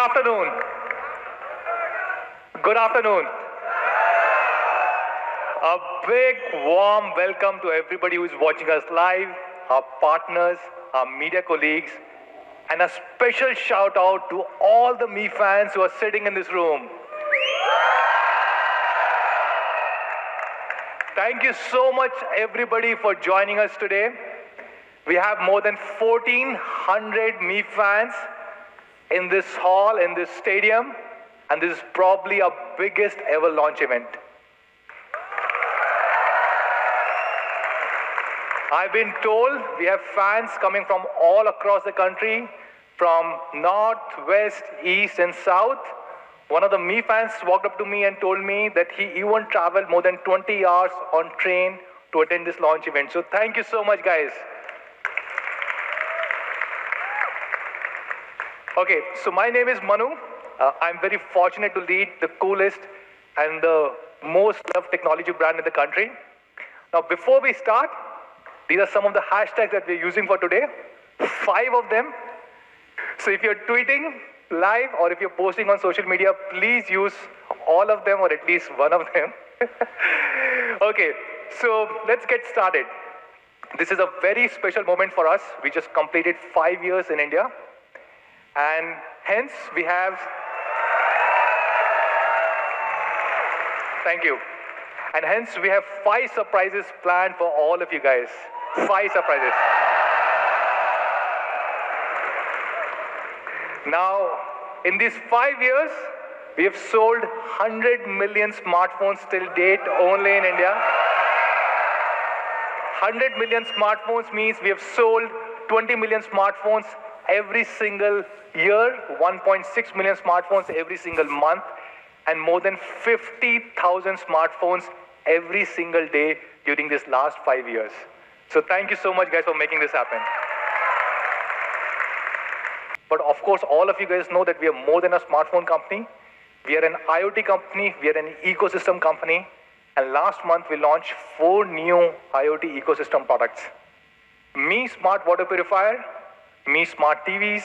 afternoon. Good afternoon. A big warm welcome to everybody who is watching us live, our partners, our media colleagues, and a special shout out to all the Mi fans who are sitting in this room. Thank you so much everybody for joining us today. We have more than 1,400 Mi fans in this hall, in this stadium, and this is probably our biggest ever launch event. I've been told we have fans coming from all across the country, from north, west, east, and south. One of the Mi fans walked up to me and told me that he even traveled more than 20 hours on train to attend this launch event. So thank you so much, guys. Okay, so my name is Manu. I'm very fortunate to lead the coolest and the most loved technology brand in the country. Now, before we start, these are some of the hashtags that we're using for today. 5 of them. So if you're tweeting live or if you're posting on social media, please use all of them or at least one of them. Okay, so let's get started. This is a very special moment for us. We just completed 5 years in India. And hence we have, thank you. And hence we have 5 surprises planned for all of you guys. 5 surprises. Now, in these 5 years, we have sold 100 million smartphones till date only in India. 100 million smartphones means we have sold 20 million smartphones every single year, 1.6 million smartphones every single month, and more than 50,000 smartphones every single day during this last 5 years. So thank you so much, guys, for making this happen. But of course, all of you guys know that we are more than a smartphone company. We are an IoT company, we are an ecosystem company, and last month we launched 4 new IoT ecosystem products. Mi Smart Water Purifier, Mi Smart TVs,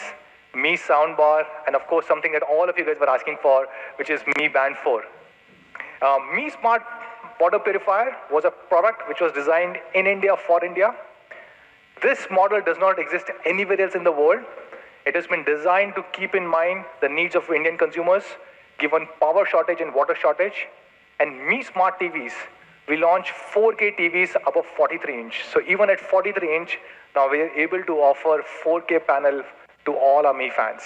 Mi Soundbar, and of course something that all of you guys were asking for, which is Mi Band 4. Mi Smart Water Purifier was a product which was designed in India for India. This model does not exist anywhere else in the world. It has been designed to keep in mind the needs of Indian consumers, given power shortage and water shortage. And Mi Smart TVs, we launched 4K TVs above 43-inch. So even at 43-inch, now we are able to offer 4K panel to all our Mi fans.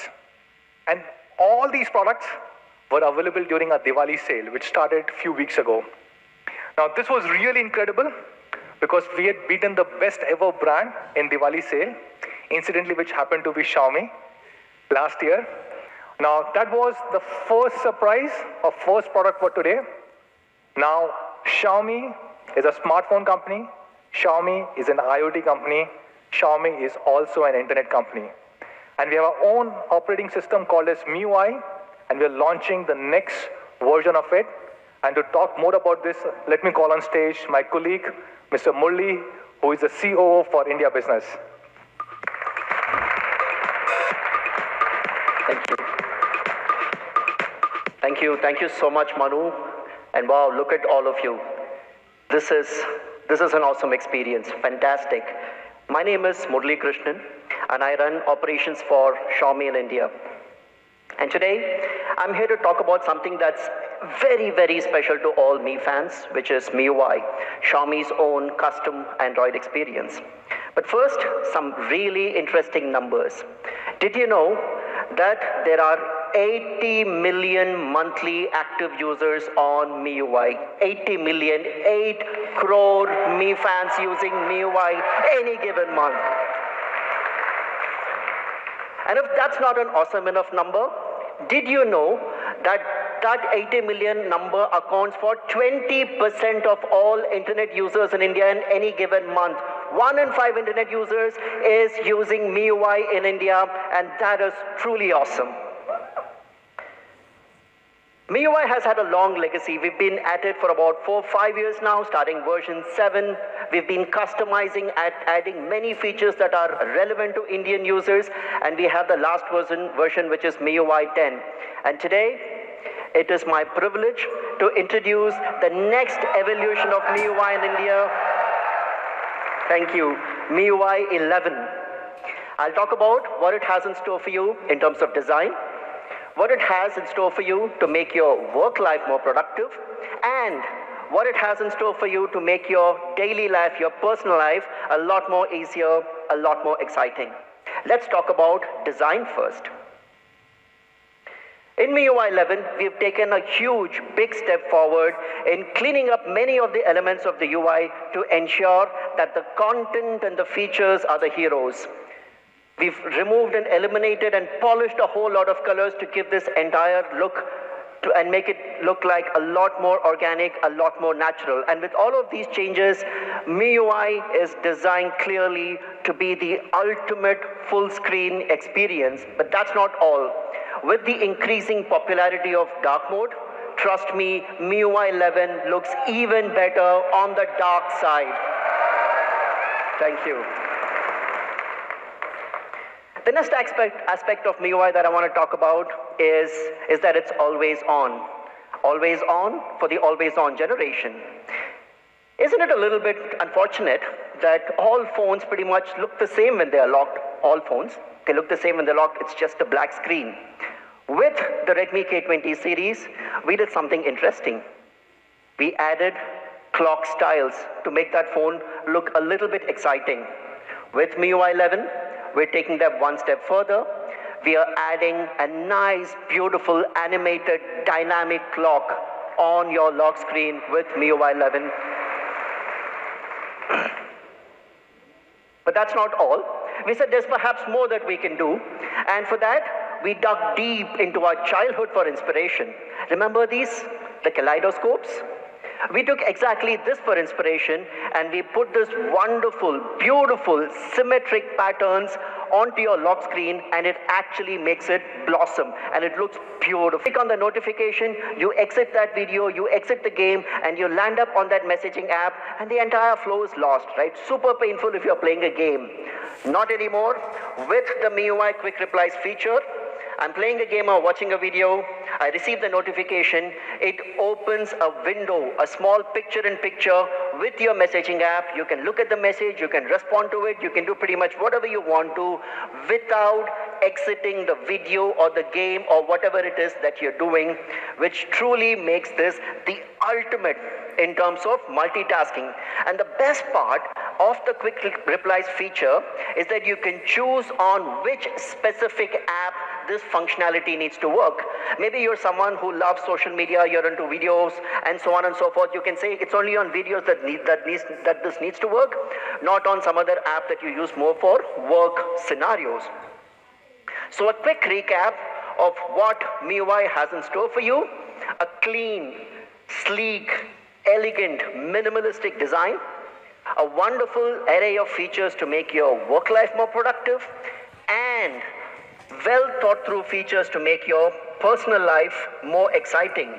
And all these products were available during our Diwali sale, which started a few weeks ago. Now this was really incredible because we had beaten the best ever brand in Diwali sale, incidentally which happened to be Xiaomi last year. Now that was the first surprise or first product for today. Now Xiaomi is a smartphone company, Xiaomi is an IoT company, Xiaomi is also an internet company. And we have our own operating system called as MIUI, and we are launching the next version of it. And to talk more about this, let me call on stage my colleague, Mr. Murli, who is the COO for India business. Thank you so much, Manu. And wow, look at all of you. This is an awesome experience, fantastic. My name is Murli Krishnan, and I run operations for Xiaomi in India. And today, I'm here to talk about something that's very, very special to all Mi fans, which is MIUI, Xiaomi's own custom Android experience. But first, some really interesting numbers. Did you know that there are 80 million monthly active users on MIUI? 80 million, 8 crore Mi fans using MIUI any given month. And if that's not an awesome enough number, did you know that that 80 million number accounts for 20% of all internet users in India in any given month? 1 in 5 internet users is using MIUI in India, and that is truly awesome. MIUI has had a long legacy. We've been at it for about 4 or 5 years now, starting version 7. We've been customizing, adding many features that are relevant to Indian users, and we have the last version which is MIUI 10. And today, it is my privilege to introduce the next evolution of MIUI in India. Thank you, MIUI 11. I'll talk about what it has in store for you in terms of design, what it has in store for you to make your work life more productive, and what it has in store for you to make your daily life, your personal life, a lot more easier, a lot more exciting. Let's talk about design first. In MIUI 11, we've taken a huge, big step forward in cleaning up many of the elements of the UI to ensure that the content and the features are the heroes. We've removed and eliminated and polished a whole lot of colors to give this entire look and make it look like a lot more organic, a lot more natural. And with all of these changes, MIUI is designed clearly to be the ultimate full screen experience. But that's not all. With the increasing popularity of dark mode, trust me, MIUI 11 looks even better on the dark side. Thank you. The next aspect of MIUI that I want to talk about is that it's always on. Always on for the always on generation. Isn't it a little bit unfortunate that all phones pretty much look the same when they are locked? All phones, they look the same when they're locked, it's just a black screen. With the Redmi K20 series, we did something interesting. We added clock styles to make that phone look a little bit exciting. With MIUI 11, we're taking that one step further. We are adding a nice, beautiful, animated, dynamic clock on your lock screen with MIUI 11. But that's not all. We said there's perhaps more that we can do. And for that, we dug deep into our childhood for inspiration. Remember these? The kaleidoscopes? We took exactly this for inspiration and we put this wonderful, beautiful, symmetric patterns onto your lock screen, and it actually makes it blossom and it looks beautiful. Click on the notification, you exit that video, you exit the game, and you land up on that messaging app and the entire flow is lost, right? Super painful if you're playing a game. Not anymore. With the MIUI Quick Replies feature, I'm playing a game or watching a video, I receive the notification, it opens a window, a small picture-in-picture with your messaging app. You can look at the message, you can respond to it, you can do pretty much whatever you want to without exiting the video or the game or whatever it is that you're doing, which truly makes this the ultimate in terms of multitasking. And the best part of the Quick Replies feature is that you can choose on which specific app this functionality needs to work. Maybe you're someone who loves social media, you're into videos and so on and so forth. You can say it's only on videos that this needs to work, not on some other app that you use more for work scenarios. So a quick recap of what MIUI has in store for you: a clean, sleek, elegant, minimalistic design, a wonderful array of features to make your work life more productive, and well thought through features to make your personal life more exciting.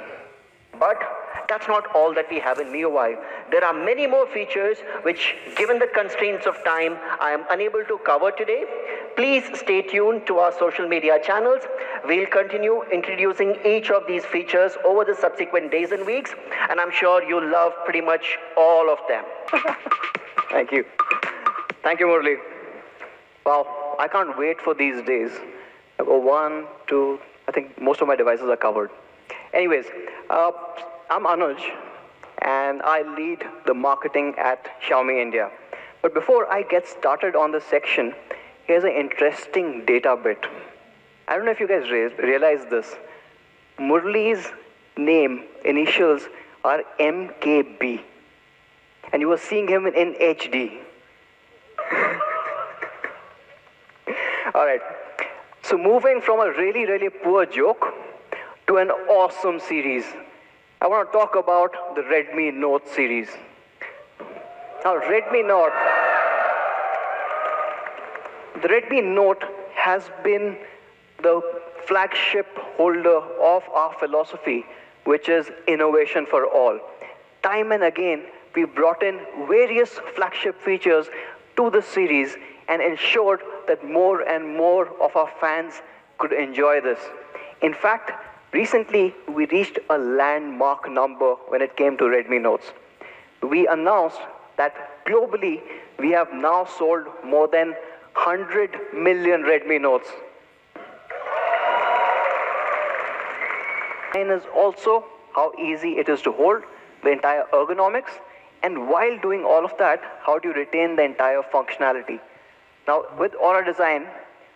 But that's not all that we have in MIUI. There are many more features which, given the constraints of time, I am unable to cover today. Please stay tuned to our social media channels. We'll continue introducing each of these features over the subsequent days and weeks, and I'm sure you'll love pretty much all of them. Thank you. Thank you, Murli. Wow, I can't wait for these days. I've got 1, 2, I think most of my devices are covered. Anyways, I'm Anuj, and I lead the marketing at Xiaomi India. But before I get started on this section, here's an interesting data bit. I don't know if you guys realize this. Murli's name, initials, are MKB. And you were seeing him in HD. All right. So moving from a really, really poor joke to an awesome series, I want to talk about the Redmi Note series. Now, the Redmi Note has been the flagship holder of our philosophy, which is innovation for all. Time and again, we brought in various flagship features to the series and ensured that more and more of our fans could enjoy this. In fact, recently we reached a landmark number when it came to Redmi Notes. We announced that globally we have now sold more than 100 million Redmi Notes. And is also how easy it is to hold, the entire ergonomics, and while doing all of that, how do you retain the entire functionality? Now, with Aura Design,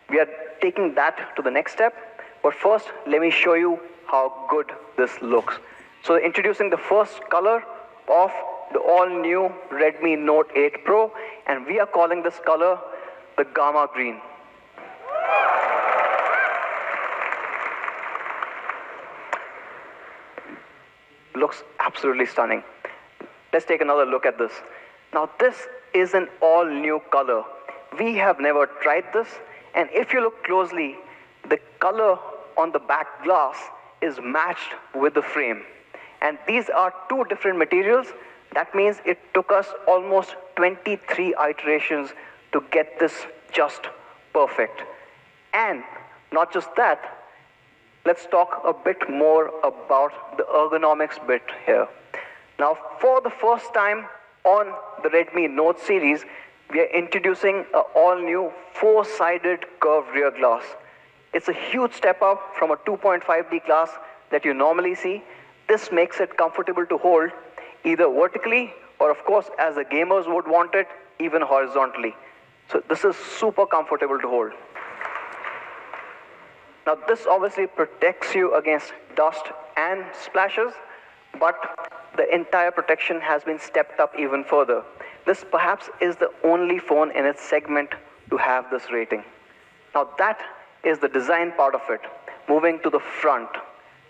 we are taking that to the next step, but first, let me show you how good this looks. So, introducing the first color of the all-new Redmi Note 8 Pro, and we are calling this color the Gamma Green. Looks absolutely stunning. Let's take another look at this. Now this is an all-new color. We have never tried this, and if you look closely, the color on the back glass is matched with the frame. And these are two different materials. That means it took us almost 23 iterations to get this just perfect. And not just that, let's talk a bit more about the ergonomics bit here. Now, for the first time on the Redmi Note series, we are introducing an all-new four-sided curved rear glass. It's a huge step up from a 2.5D glass that you normally see. This makes it comfortable to hold either vertically or, of course, as the gamers would want it, even horizontally. So this is super comfortable to hold. Now this obviously protects you against dust and splashes, but the entire protection has been stepped up even further. This perhaps is the only phone in its segment to have this rating. Now that is the design part of it. Moving to the front.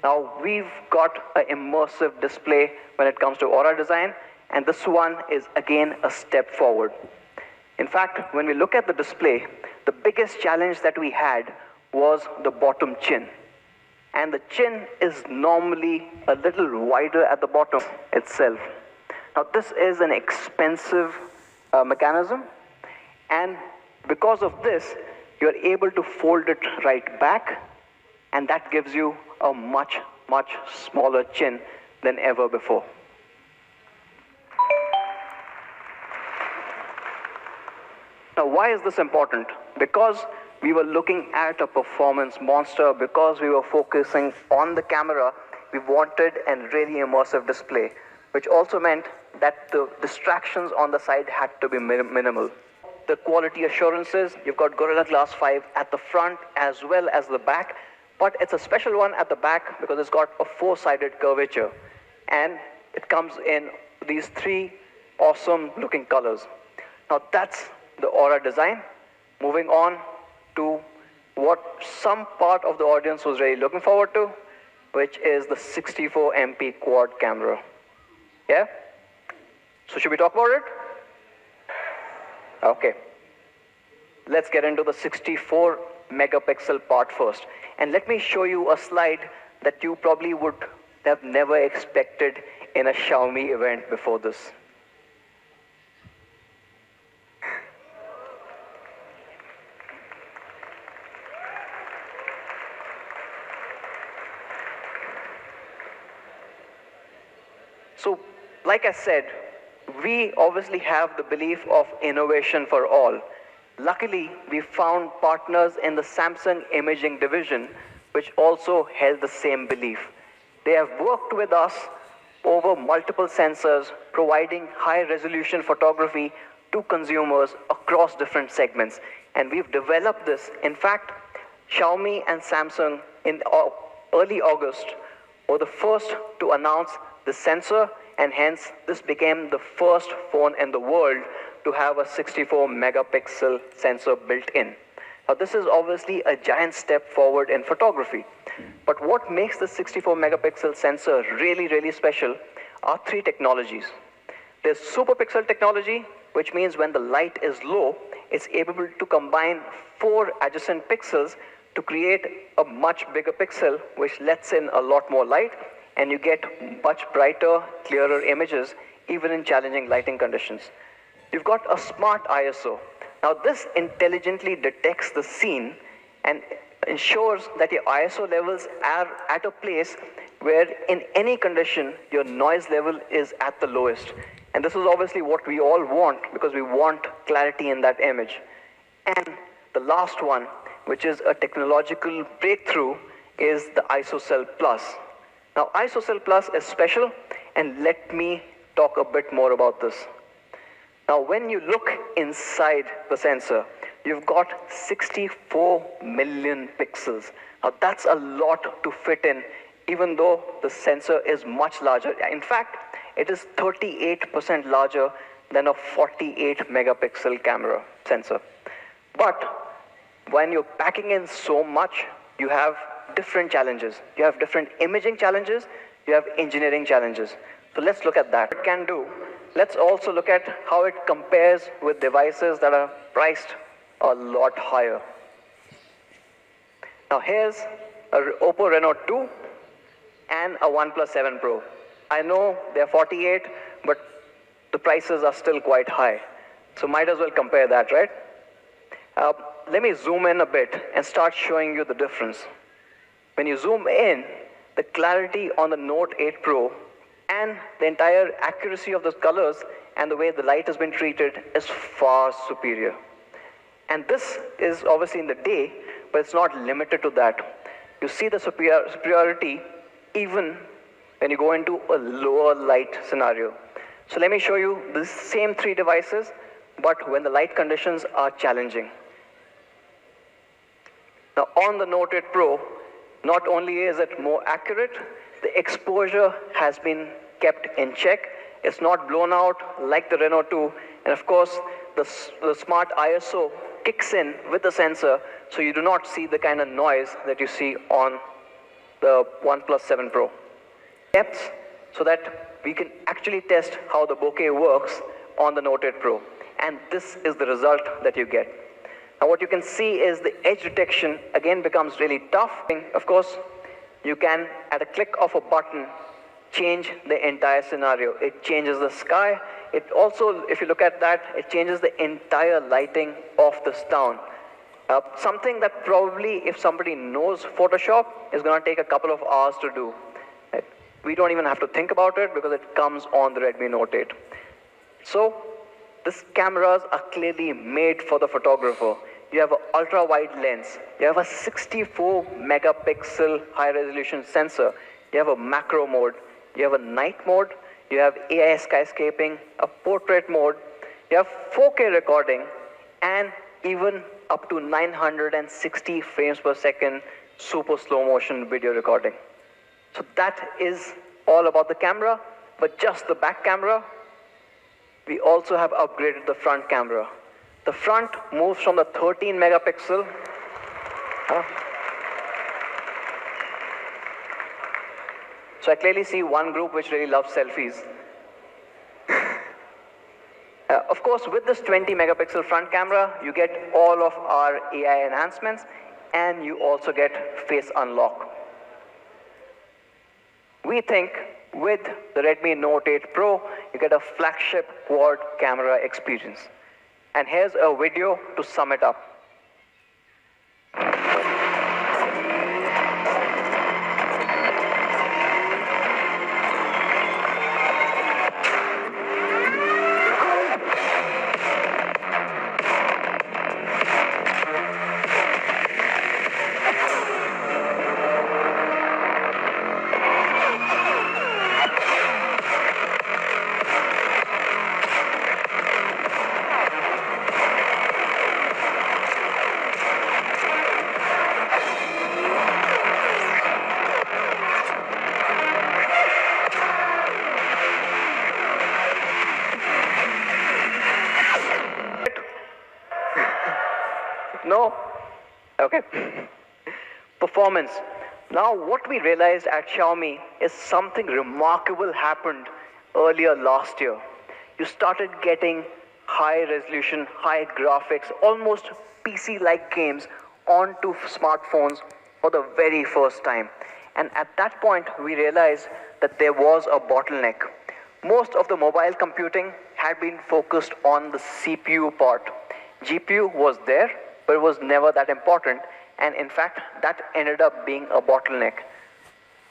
Now we've got an immersive display when it comes to Aura Design, and this one is again a step forward. In fact, when we look at the display, the biggest challenge that we had was the bottom chin. And the chin is normally a little wider at the bottom itself. Now this is an expensive mechanism, and because of this, you're able to fold it right back, and that gives you a much, much smaller chin than ever before. Now why is this important? Because we were looking at a performance monster, because we were focusing on the camera, we wanted a really immersive display, which also meant that the distractions on the side had to be minimal. The quality assurances, you've got Gorilla Glass 5 at the front as well as the back, but it's a special one at the back because it's got a four-sided curvature, and it comes in these three awesome looking colors. Now that's the Aura Design. Moving on to what some part of the audience was really looking forward to, which is the 64 MP quad camera. Yeah? So should we talk about it? Okay. Let's get into the 64 megapixel part first. And let me show you a slide that you probably would have never expected in a Xiaomi event before this. So, like I said, we obviously have the belief of innovation for all. Luckily, we found partners in the Samsung imaging division, which also held the same belief. They have worked with us over multiple sensors, providing high-resolution photography to consumers across different segments. And we've developed this. In fact, Xiaomi and Samsung in early August were the first to announce the sensor, and hence this became the first phone in the world to have a 64 megapixel sensor built in. Now this is obviously a giant step forward in photography, but what makes the 64 megapixel sensor really, really special are three technologies. There's super pixel technology, which means when the light is low, it's able to combine 4 adjacent pixels to to create a much bigger pixel which lets in a lot more light, and you get much brighter, clearer images even in challenging lighting conditions. You've got a smart ISO. Now this intelligently detects the scene and ensures that your ISO levels are at a place where in any condition your noise level is at the lowest. And this is obviously what we all want, because we want clarity in that image. And the last one, which is a technological breakthrough, is the ISOCell Plus. Now ISOCell Plus is special, and let me talk a bit more about this. Now when you look inside the sensor, you've got 64 million pixels. Now that's a lot to fit in, even though the sensor is much larger. In fact, it is 38% larger than a 48 megapixel camera sensor. But when you're packing in so much, you have different challenges. You have different imaging challenges, you have engineering challenges. So let's look at that. What it can do. Let's also look at how it compares with devices that are priced a lot higher. Now here's a Oppo Reno 2 and a OnePlus 7 Pro. I know they're 48, but the prices are still quite high. So might as well compare that, right? Let me zoom in a bit and start showing you the difference. When you zoom in, the clarity on the Note 8 Pro and the entire accuracy of the colors and the way the light has been treated is far superior. And this is obviously in the day, but it's not limited to that. You see the superiority even when you go into a lower light scenario. So let me show you the same three devices, but when the light conditions are challenging. Now on the Note 8 Pro, not only is it more accurate, the exposure has been kept in check. It's not blown out like the Reno 2. And of course, the smart ISO kicks in with the sensor, so you do not see the kind of noise that you see on the OnePlus 7 Pro. Depth, so that we can actually test how the bokeh works on the Note 8 Pro. And this is the result that you get. Now what you can see is the edge detection again becomes really tough. Of course, you can, at a click of a button, change the entire scenario. It changes the sky. It also, if you look at that, it changes the entire lighting of this town. Something that probably, if somebody knows Photoshop, is going to take a couple of hours to do. Right? We don't even have to think about it because it comes on the Redmi Note 8. So, these cameras are clearly made for the photographer. You have an ultra-wide lens. You have a 64 megapixel high-resolution sensor. You have a macro mode. You have a night mode. You have AI skyscaping, a portrait mode. You have 4K recording, and even up to 960 frames per second super slow motion video recording. So that is all about the camera, but just the back camera. We also have upgraded the front camera. The front moves from the 13 megapixel. So I clearly see one group which really loves selfies. Of course, with this 20 megapixel front camera, you get all of our AI enhancements, and you also get face unlock. We think with the Redmi Note 8 Pro, you get a flagship quad camera experience. And here's a video to sum it up. No? Okay. Performance. Now what we realized at Xiaomi is something remarkable happened earlier last year. You started getting high resolution, high graphics, almost PC-like games onto smartphones for the very first time. And at that point, we realized that there was a bottleneck. Most of the mobile computing had been focused on the CPU part. GPU was there, but it was never that important. And in fact, that ended up being a bottleneck.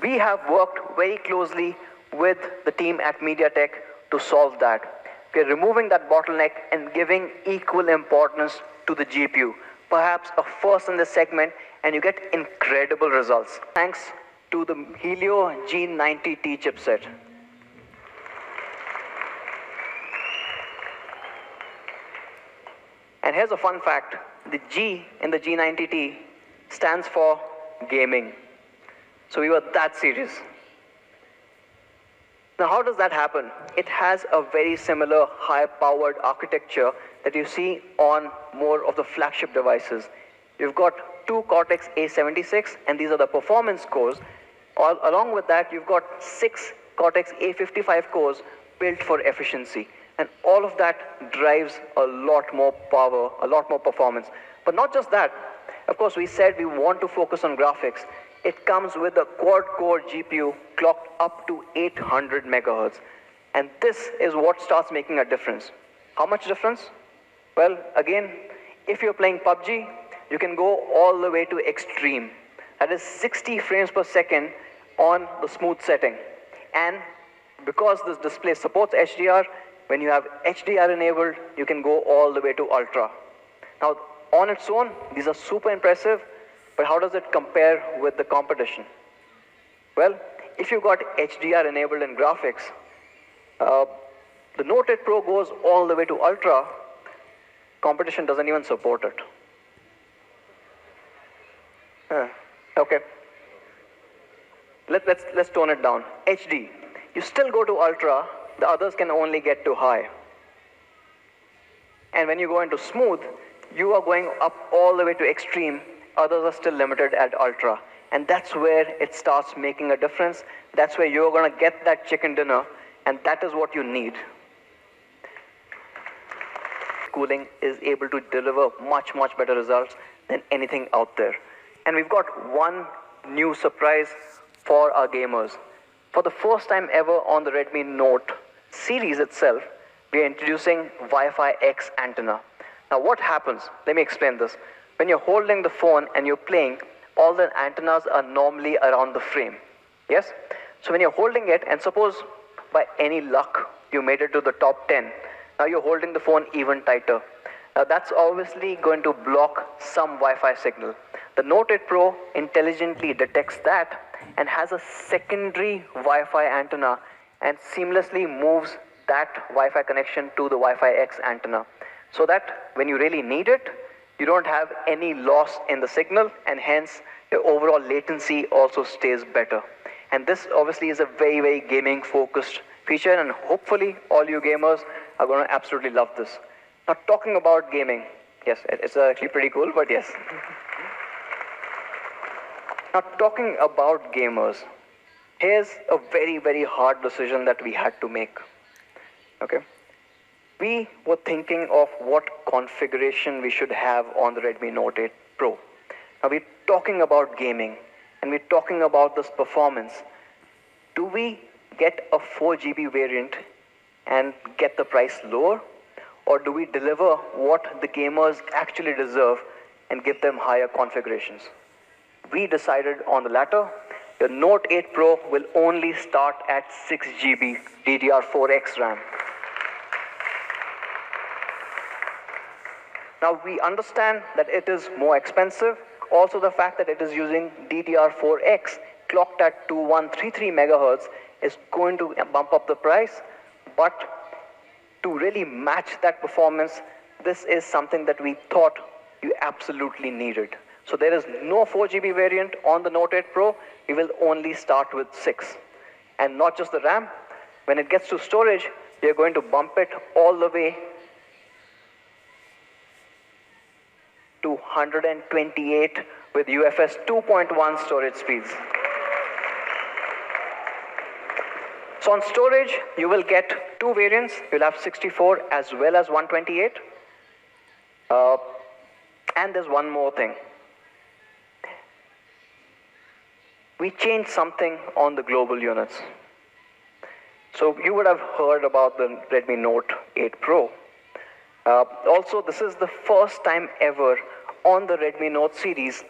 We have worked very closely with the team at MediaTek to solve that. We're removing that bottleneck and giving equal importance to the GPU. Perhaps a first in this segment, and you get incredible results. Thanks to the Helio G90T chipset. And here's a fun fact. The G in the G90T stands for gaming. So we were that serious. Now, how does that happen? It has a very similar high-powered architecture that you see on more of the flagship devices. You've got two Cortex A76, and these are the performance cores. Along with that, you've got 6 Cortex A55 cores built for efficiency. And all of that drives a lot more power, a lot more performance. But not just that. Of course, we said we want to focus on graphics. It comes with a quad-core GPU clocked up to 800 megahertz. And this is what starts making a difference. How much difference? Well, again, if you're playing PUBG, you can go all the way to extreme. That is 60 frames per second on the smooth setting. And because this display supports HDR, when you have HDR enabled, you can go all the way to ultra. Now, on its own, these are super impressive, but how does it compare with the competition? Well, if you've got HDR enabled in graphics, the Note 8 Pro goes all the way to ultra. Competition doesn't even support it. Okay. Let's tone it down. HD. You still go to ultra, the others can only get to high. And when you go into smooth, you are going up all the way to extreme, others are still limited at ultra. And that's where it starts making a difference. That's where you're going to get that chicken dinner, and that is what you need. Cooling is able to deliver much, much better results than anything out there. And we've got one new surprise for our gamers. For the first time ever on the Redmi Note series itself, we are introducing Wi-Fi X antenna. Now what happens? Let me explain this. When you're holding the phone and you're playing, all the antennas are normally around the frame. Yes? So when you're holding it, and suppose by any luck you made it to the top 10, now you're holding the phone even tighter. Now that's obviously going to block some Wi-Fi signal. The Note 8 Pro intelligently detects that and has a secondary Wi-Fi antenna and seamlessly moves that Wi-Fi connection to the Wi-Fi X antenna, so that when you really need it, you don't have any loss in the signal, and hence the overall latency also stays better. And this obviously is a very, very gaming focused feature, and hopefully all you gamers are going to absolutely love this. Now talking about gaming, yes, it's actually pretty cool, but yes. Now talking about gamers, here's a very, very hard decision that we had to make. Okay. We were thinking of what configuration we should have on the Redmi Note 8 Pro. Now we're talking about gaming, and we're talking about this performance. Do we get a 4 GB variant and get the price lower? Or do we deliver what the gamers actually deserve and give them higher configurations? We decided on the latter. The Note 8 Pro will only start at 6 GB DDR4X RAM. Now we understand that it is more expensive. Also the fact that it is using DDR4X clocked at 2133 megahertz is going to bump up the price. But to really match that performance, this is something that we thought you absolutely needed. So there is no 4 GB variant on the Note 8 Pro. We will only start with 6. And not just the RAM. When it gets to storage, we are going to bump it all the way to 128 with UFS 2.1 storage speeds. So on storage, you will get 2 variants. You'll have 64 as well as 128. And there's one more thing. we changed something on the global units. So you would have heard about the Redmi Note 8 Pro. Also, this is the first time ever on the Redmi Note series,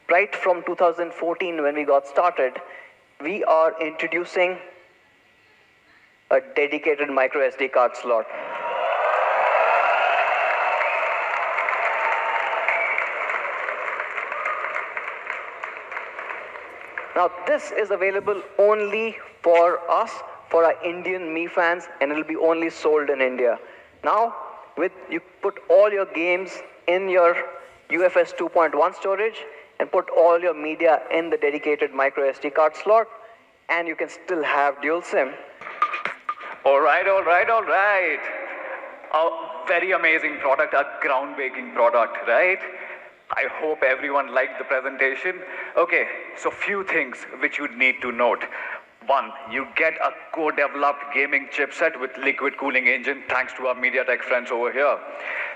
right from 2014 when we got started, we are introducing a dedicated micro SD card slot. Now this is available only for us, for our Indian Mi fans, and it will be only sold in India. Now, you put all your games in your UFS 2.1 storage and put all your media in the dedicated micro SD card slot, and you can still have dual SIM. All right. A very amazing product, a groundbreaking product, right? I hope everyone liked the presentation. Okay, so few things which you need to note. One, you get a co-developed gaming chipset with liquid cooling engine thanks to our MediaTek friends over here.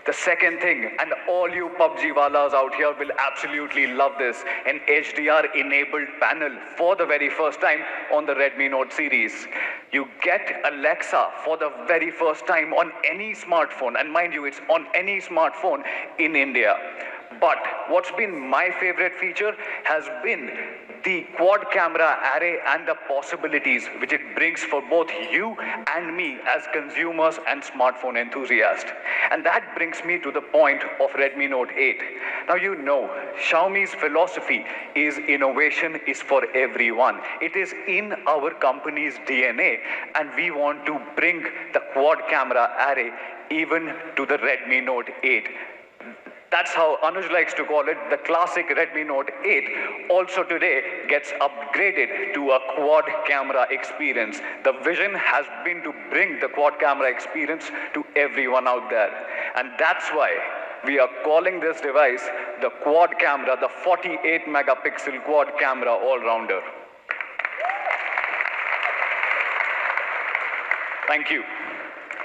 The second thing, and all you PUBG wallas out here will absolutely love this, an HDR enabled panel for the very first time on the Redmi Note series. You get Alexa for the very first time on any smartphone, and mind you, it's on any smartphone in India. But what's been my favorite feature has been the quad camera array and the possibilities which it brings for both you and me as consumers and smartphone enthusiasts. And that brings me to the point of Redmi Note 8. Now you know, Xiaomi's philosophy is innovation is for everyone. It is in our company's DNA, and we want to bring the quad camera array even to the Redmi Note 8. That's how Anuj likes to call it. The classic Redmi Note 8 also today gets upgraded to a quad camera experience. The vision has been to bring the quad camera experience to everyone out there. And that's why we are calling this device the quad camera, the 48 megapixel quad camera all-rounder. Thank you.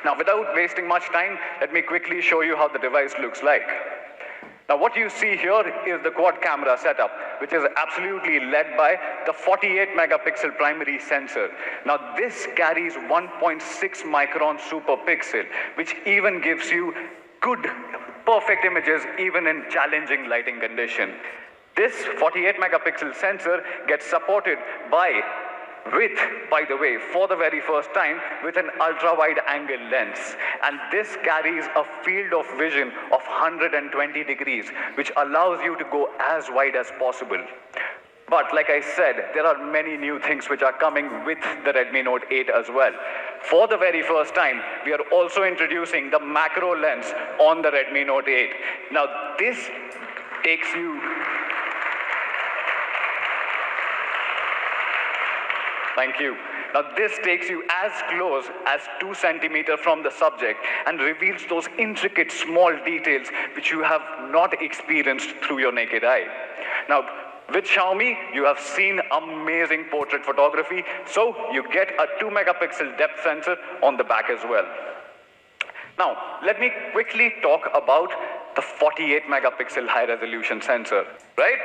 Now, without wasting much time, let me quickly show you how the device looks like. Now what you see here is the quad camera setup, which is absolutely led by the 48 megapixel primary sensor. Now this carries 1.6 micron super pixel, which even gives you good, perfect images even in challenging lighting condition. This 48 megapixel sensor gets supported by the way, for the very first time, with an ultra-wide angle lens. And this carries a field of vision of 120 degrees, which allows you to go as wide as possible. But like I said, there are many new things which are coming with the Redmi Note 8 as well. For the very first time, we are also introducing the macro lens on the Redmi Note 8. Now this takes you... Thank you. Now this takes you as close as 2 centimeters from the subject and reveals those intricate small details which you have not experienced through your naked eye. Now with Xiaomi, you have seen amazing portrait photography, so you get a 2 megapixel depth sensor on the back as well. Now let me quickly talk about the 48 megapixel high resolution sensor, right?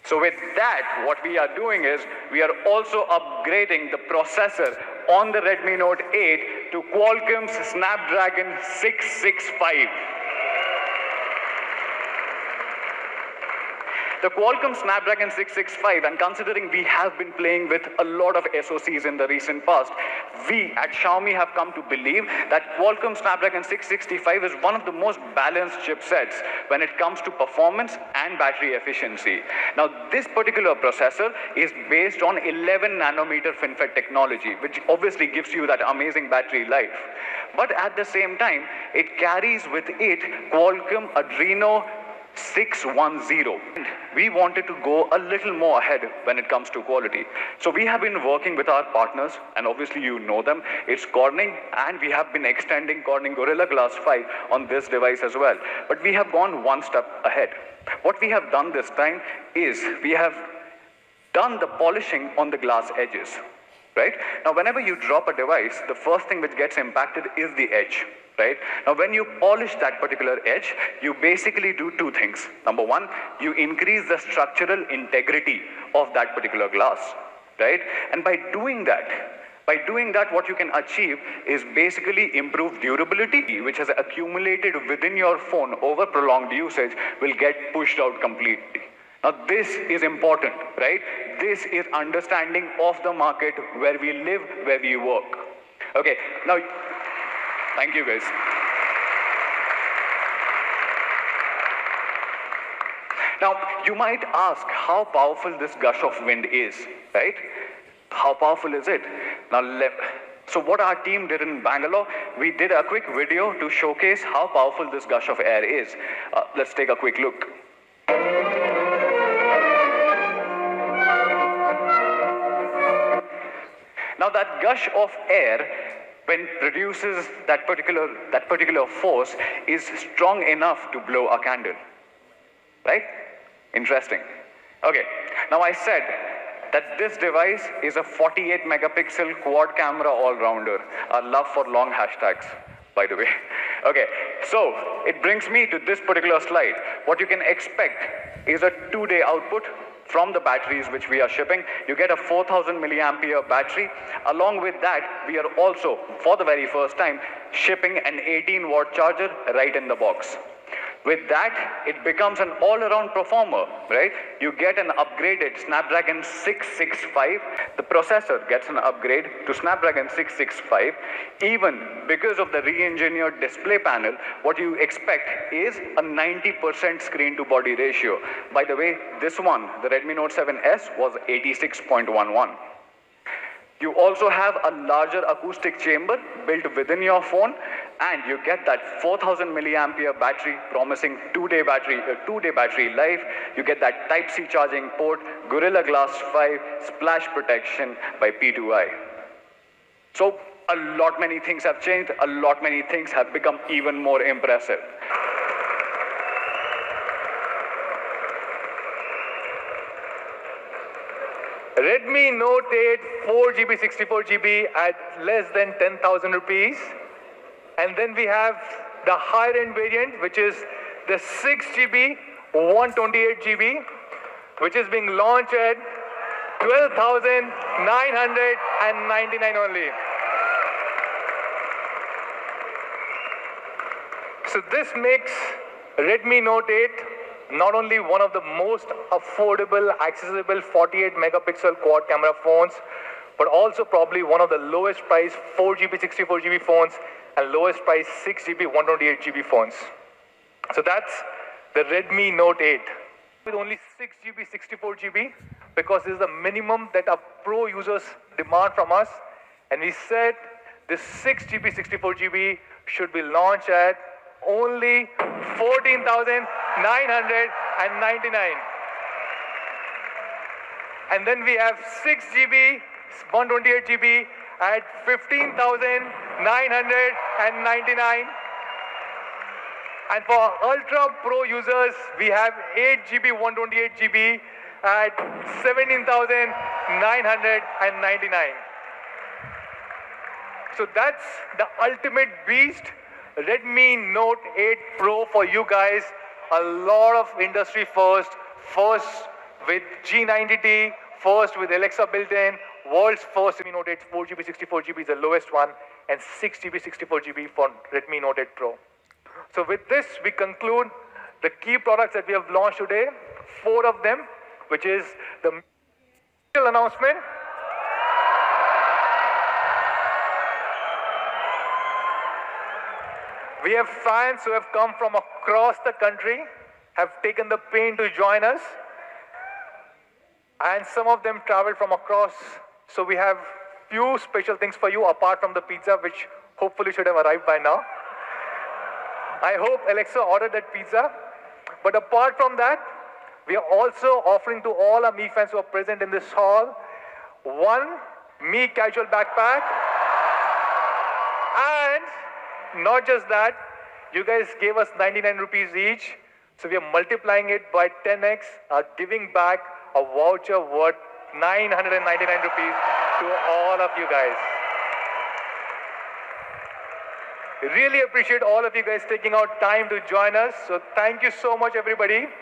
So with that, what we are doing is, we are also upgrading the processor on the Redmi Note 8 to Qualcomm's Snapdragon 665. The Qualcomm Snapdragon 665, and considering we have been playing with a lot of SoCs in the recent past, we at Xiaomi have come to believe that Qualcomm Snapdragon 665 is one of the most balanced chipsets when it comes to performance and battery efficiency. Now, this particular processor is based on 11 nanometer FinFET technology, which obviously gives you that amazing battery life. But at the same time, it carries with it Qualcomm Adreno 610. We wanted to go a little more ahead when it comes to quality. So we have been working with our partners, and obviously you know them. It's Corning, and we have been extending Corning Gorilla Glass 5 on this device as well. But we have gone one step ahead. What we have done this time is we have done the polishing on the glass edges. Right? Now, whenever you drop a device, the first thing which gets impacted is the edge. right? Now, when you polish that particular edge, you basically do two things. Number one, you increase the structural integrity of that particular glass, right? And by doing that, what you can achieve is basically improved durability, which has accumulated within your phone over prolonged usage, will get pushed out completely. Now, this is important, right? This is understanding of the market, where we live, where we work. Okay, now, thank you guys. Now, you might ask how powerful this gush of wind is, right? How powerful is it? Now, so what our team did in Bangalore, we did a quick video to showcase how powerful this gush of air is. Let's take a quick look. Now, that gush of air, when produces that particular force, is strong enough to blow a candle, right? Interesting. Okay, now I said that this device is a 48 megapixel quad camera all-rounder. A love for long hashtags, by the way. Okay, so it brings me to this particular slide. What you can expect is a 2-day output from the batteries which we are shipping. You get a 4000 milliampere battery. Along with that, we are also, for the very first time, shipping an 18-watt charger right in the box. With that, it becomes an all-around performer, right? You get an upgraded Snapdragon 665. The processor gets an upgrade to Snapdragon 665. Even because of the re-engineered display panel, what you expect is a 90% screen-to-body ratio. By the way, this one, the Redmi Note 7S, was 86.11. You also have a larger acoustic chamber built within your phone, and you get that 4000 milliampere battery, promising 2-day battery life. You get that Type-C charging port, Gorilla Glass 5, splash protection by P2i. So a lot many things have changed, a lot many things have become even more impressive. Redmi Note 8 4GB 64GB at less than 10,000 rupees. And then we have the higher end variant, which is the 6GB 128GB, which is being launched at 12,999 only. So this makes Redmi Note 8 not only one of the most affordable, accessible 48 megapixel quad camera phones, but also probably one of the lowest priced 4GB 64GB phones and lowest priced 6GB 128GB phones. So that's the Redmi Note 8 with only 6GB 64GB, because this is the minimum that our pro users demand from us. And we said this 6GB 64GB should be launched at only 14,999. And then we have 6GB 128GB at 15,999. And for Ultra Pro users, we have 8GB 128GB at 17,999. So that's the ultimate beast, Redmi Note 8 Pro for you guys. A lot of industry first with G90T, first with Alexa built-in, world's first Redmi Note 8 4GB 64GB is the lowest one, and 6GB 64GB for Redmi Note 8 Pro. So with this, we conclude the key products that we have launched today, 4 of them, which is the announcement. We have fans who have come from across the country, have taken the pain to join us, and some of them traveled from across. So we have few special things for you apart from the pizza, which hopefully should have arrived by now. I hope Alexa ordered that pizza. But apart from that, we are also offering to all our Mi fans who are present in this hall, one Mi casual backpack. And not just that, you guys gave us 99 rupees each. So we are multiplying it by 10x, giving back a voucher worth 999 rupees to all of you guys. Really appreciate all of you guys taking out time to join us. So thank you so much, everybody.